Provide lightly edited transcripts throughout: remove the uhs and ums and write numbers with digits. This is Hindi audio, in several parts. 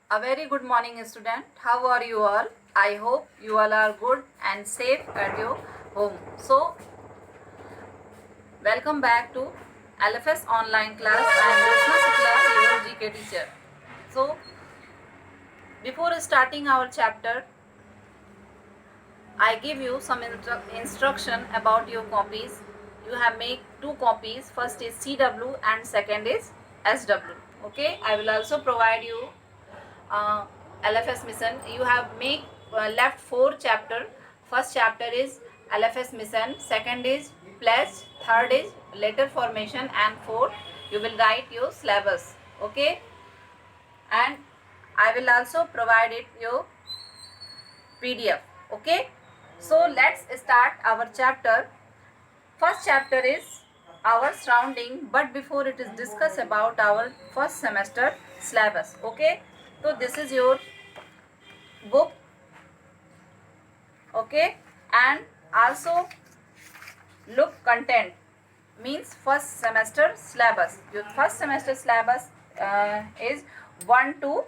A very good morning, student. How are you all? I hope you all are good and safe at your home. So, welcome back to LFS online class. I am Jyotsna Shukla, your GK teacher. So, before starting our chapter, I give you some instruction about your copies. You have made two copies. First is CW and second is SW. Okay, I will also provide you uh, LFS mission. You have make left 4 chapter. First chapter is LFS mission, second is pledge, third is letter formation, and fourth you will write your syllabus. Okay, and I will also provide it your PDF. Okay, so let's start our chapter. First chapter is our surrounding, but before it is discuss about our first semester syllabus. Okay, so this is your book. Okay, and also look content means first semester syllabus. Your first semester syllabus is 1 to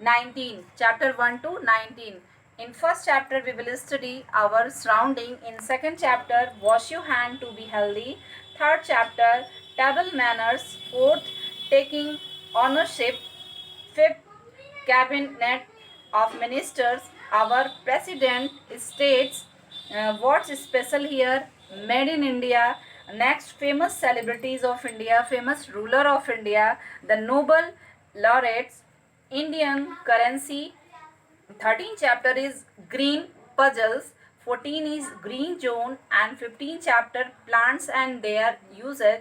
19, chapter 1 to 19. In first chapter we will study our surrounding. In second chapter wash your hand to be healthy. Third chapter table manners. Fourth taking ownership. Fifth cabinet of ministers. Our president states what's special here, made in India. Next, famous celebrities of India, famous ruler of India, the Nobel laureates, Indian currency. 13 chapter is green puzzles, 14 is green zone, and 15 chapter plants and their uses,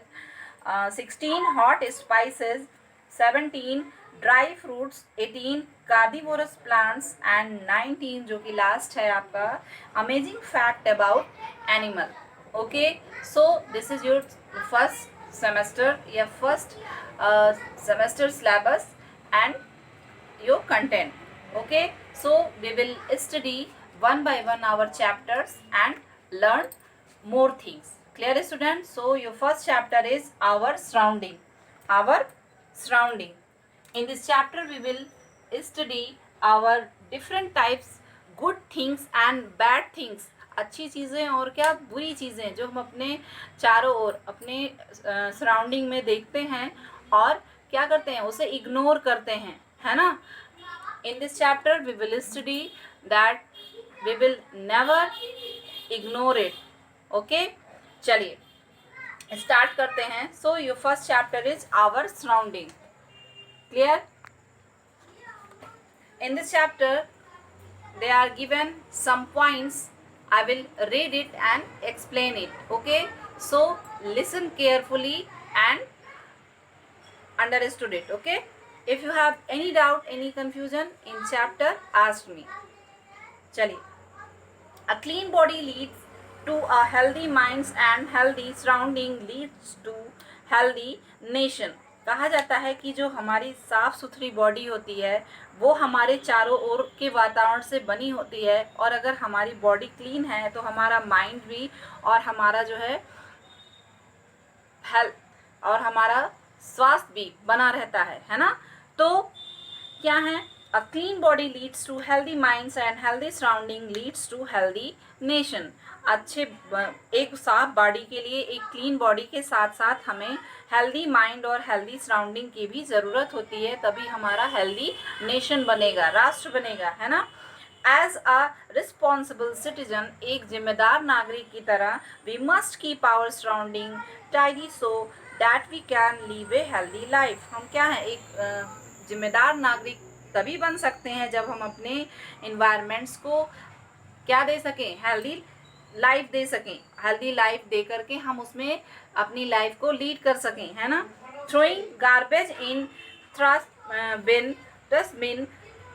16 hot spices, 17 dry fruits, 18 carnivorous plants and 19 जो कि लास्ट है आपका amazing fact about animal. Okay, so this is your first semester या first semester syllabus and your content. Okay, so we will study one by one our chapters and learn more things. Clear students? So your first chapter is our surrounding. Our surrounding. In this chapter we will study our different types, good things and bad things. अच्छी चीज़ें और क्या बुरी चीज़ें जो हम अपने चारों ओर अपने सराउंडिंग में देखते हैं और क्या करते हैं, उसे इग्नोर करते हैं, है ना. In this chapter we will study that we will never ignore it. Okay, चलिए स्टार्ट करते हैं. So your first chapter is our surrounding. Clear? In this chapter they are given some points. I will read it and explain it. Okay, so listen carefully and understood it. Okay, if you have any doubt, any confusion in chapter, ask me. चलिए, a clean body leads to a healthy minds and healthy surrounding leads to healthy nation. कहा जाता है कि जो हमारी साफ सुथरी बॉडी होती है वो हमारे चारों ओर के वातावरण से बनी होती है, और अगर हमारी बॉडी क्लीन है तो हमारा माइंड भी और हमारा जो है हेल्थ और हमारा स्वास्थ्य भी बना रहता है ना. तो क्या है, a clean body leads to healthy minds and healthy surrounding leads to healthy nation. अच्छे एक साफ बॉडी के लिए, एक क्लीन बॉडी के साथ साथ हमें हेल्दी माइंड और हेल्दी सराउंडिंग की भी ज़रूरत होती है, तभी हमारा हेल्दी नेशन बनेगा, राष्ट्र बनेगा, है ना. एज अ रिस्पॉन्सिबल सिटीजन, एक जिम्मेदार नागरिक की तरह, we must keep our surrounding tidy so that we can leave a healthy life. हम क्या हैं, एक जिम्मेदार नागरिक तभी बन सकते हैं जब हम अपने इन्वायरमेंट्स को क्या दे सकें, हेल्दी लाइफ दे सकें. हेल्दी लाइफ दे करके हम उसमें अपनी लाइफ को लीड कर सकें, है ना. Throwing garbage in trash bin, dustbin,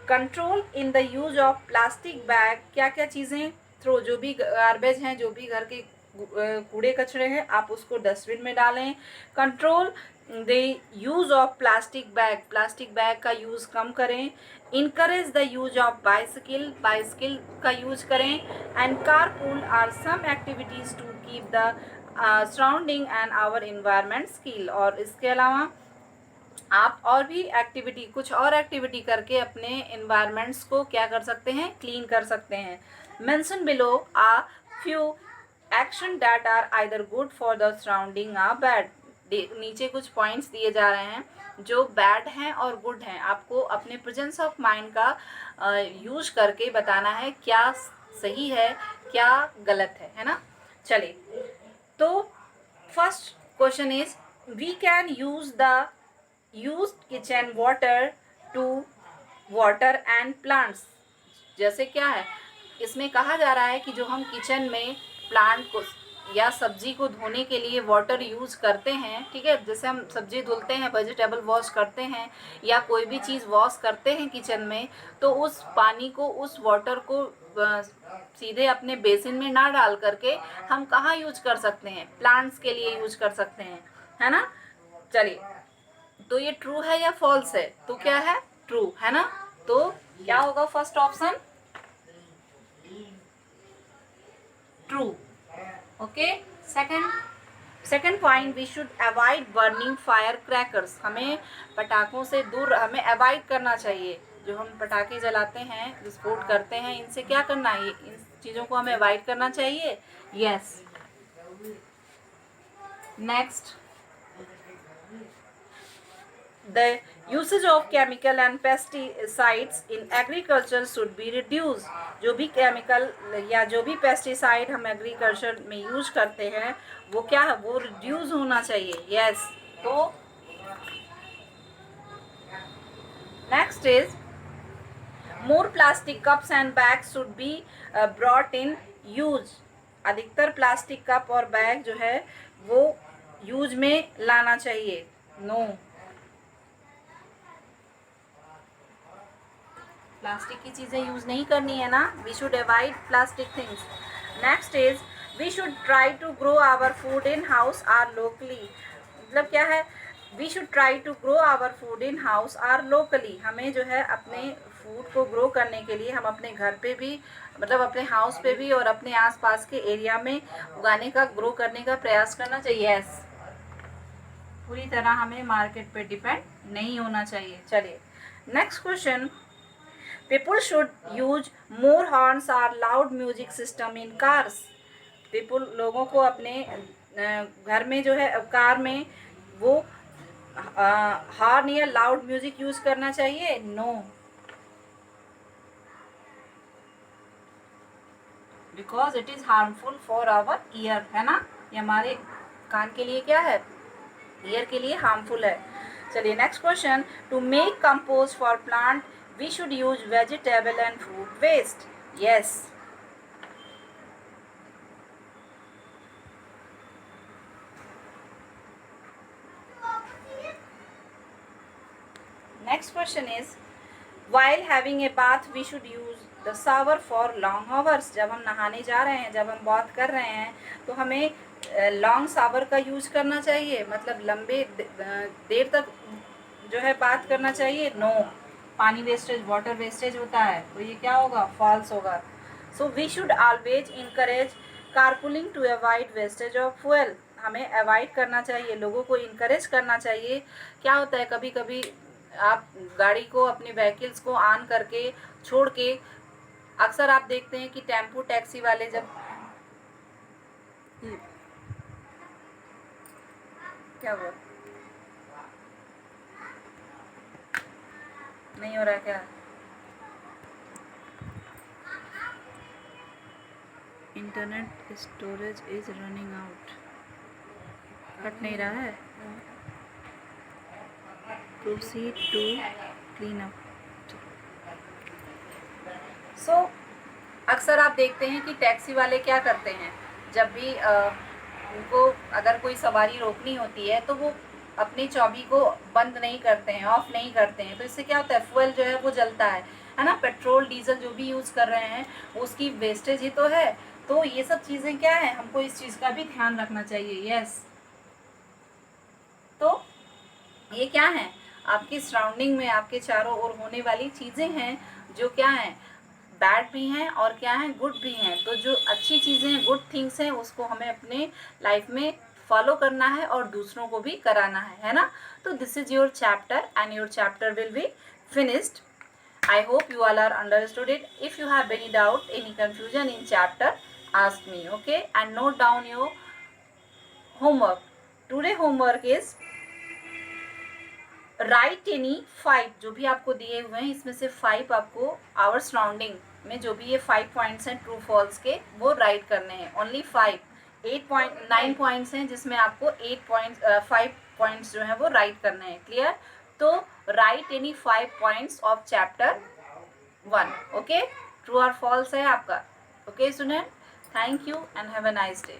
control in the use of plastic bag. क्या क्या चीज़ें थ्रो, जो भी गार्बेज हैं, जो भी घर के कूड़े कचरे हैं, आप उसको डस्टबिन में डालें. Control the use of plastic bag, plastic bag का यूज़ कम करें. Encourage the use of bicycle, bicycle का यूज करें. And carpool are some activities to keep the surrounding and our environment skill. और इसके अलावा आप और भी एक्टिविटी, कुछ और एक्टिविटी करके अपने इन्वायरमेंट्स को क्या कर सकते हैं, क्लीन कर सकते हैं. Mention below a few actions that are either good for the surrounding or bad. नीचे कुछ पॉइंट्स दिए जा रहे हैं जो बैड हैं और गुड हैं. आपको अपने प्रेजेंस ऑफ माइंड का यूज करके बताना है क्या सही है क्या गलत है ना. चलिए, तो first question is we can use the used kitchen water to water and plants. जैसे क्या है, इसमें कहा जा रहा है कि जो हम किचन में प्लांट को या सब्जी को धोने के लिए वाटर यूज करते हैं, ठीक है, जैसे हम सब्जी धुलते हैं, वेजिटेबल वॉश करते हैं या कोई भी चीज़ वॉश करते हैं किचन में, तो उस पानी को, उस वाटर को सीधे अपने बेसिन में ना डाल करके हम कहाँ यूज कर सकते हैं, प्लांट्स के लिए यूज कर सकते हैं, है ना. चलिए, तो ये ट्रू है या फॉल्स है, तो क्या है, ट्रू है ना. तो क्या होगा first option, true. Okay. Second point, we should avoid burning fire crackers. हमें पटाखों से दूर, हमें अवॉइड करना चाहिए. जो हम पटाखे जलाते हैं, विस्फोट करते हैं, इनसे क्या करना है, इन चीज़ों को हमें अवॉइड करना चाहिए. Yes. Next, the usage of chemical and pesticides in agriculture should be reduced. जो भी केमिकल या जो भी पेस्टिसाइड हम एग्रीकल्चर में यूज करते हैं वो क्या है, वो रिड्यूस होना चाहिए. यस. तो next is more plastic cups and bags should be brought in use. अधिकतर प्लास्टिक कप और बैग जो है वो यूज में लाना चाहिए. नो. प्लास्टिक की चीज़ें यूज़ नहीं करनी है ना. We should avoid plastic things. Next is we should try to grow our food in house or locally. मतलब क्या है, we should try to grow our food in house or locally. हमें जो है अपने फूड को ग्रो करने के लिए हम अपने घर पे भी, मतलब अपने हाउस पे भी और अपने आसपास के एरिया में उगाने का, ग्रो करने का प्रयास करना चाहिए. यस. पूरी तरह हमें मार्केट पे डिपेंड नहीं होना चाहिए. चलिए, next question, people should use more horns or loud music system in cars. people, लोगों को अपने घर में जो है, कार में वो हॉर्न या लाउड म्यूजिक यूज करना चाहिए. No. Because it is harmful for our ear, है ना. ये हमारे कान के लिए क्या है, ईयर के लिए हार्मफुल है. चलिए, next question, to make compost for plant we should use vegetable and fruit waste. Yes. Next question is, while having a bath we should use the shower for long hours. जब हम नहाने जा रहे हैं, जब हम बाथ कर रहे हैं, तो हमें लॉन्ग शावर का यूज करना चाहिए, मतलब लंबे देर तक जो है बात करना चाहिए. नो. पानी वेस्टेज, वाटर वेस्टेज होता है, तो ये क्या होगा, फॉल्स होगा. So we should always encourage carpooling to avoid wastage of fuel. हमें अवॉइड करना चाहिए, लोगों को इनकरेज करना चाहिए. क्या होता है, कभी कभी आप गाड़ी को, अपनी व्हीकल्स को ऑन करके छोड़ के, अक्सर आप देखते हैं कि टेम्पो टैक्सी वाले जब, क्या हुआ, नहीं हो रहा क्या, internet storage is running out, हट नहीं रहा है. Proceed to clean up. So अक्सर आप देखते हैं कि टैक्सी वाले क्या करते हैं, जब भी उनको अगर कोई सवारी रोकनी होती है तो वो अपनी चाबी को बंद नहीं करते हैं, ऑफ नहीं करते हैं. तो इससे क्या होता है, फ्यूल जो है वो जलता है ना. पेट्रोल डीजल जो भी यूज़ कर रहे हैं उसकी वेस्टेज ही तो है. तो ये सब चीज़ें क्या है, हमको इस चीज़ का भी ध्यान रखना चाहिए. यस. तो ये क्या है, आपकी सराउंडिंग में, आपके चारों ओर होने वाली चीज़ें हैं जो क्या हैं, बैड भी हैं और क्या हैं, गुड भी हैं. तो जो अच्छी चीज़ें हैं, गुड थिंग्स हैं, उसको हमें अपने लाइफ में फॉलो करना है और दूसरों को भी कराना है ना. तो this is your chapter and your chapter will be finished. I hope you all are understood it. If you have any doubt, any confusion in chapter, ask me, okay? And note down your homework. Today homework is write any 5, जो भी आपको दिए हुए हैं इसमें से 5 आपको our surrounding में जो भी ये 5 पॉइंट्स हैं ट्रू फॉल्स के वो राइट करने हैं. ओनली 5. 9 पॉइंट्स हैं जिसमें आपको 5 पॉइंट्स जो है वो राइट करने हैं. क्लियर? तो right any 5 points of chapter 1. Okay, true और फॉल्स है आपका. Okay student, thank you and have a nice day.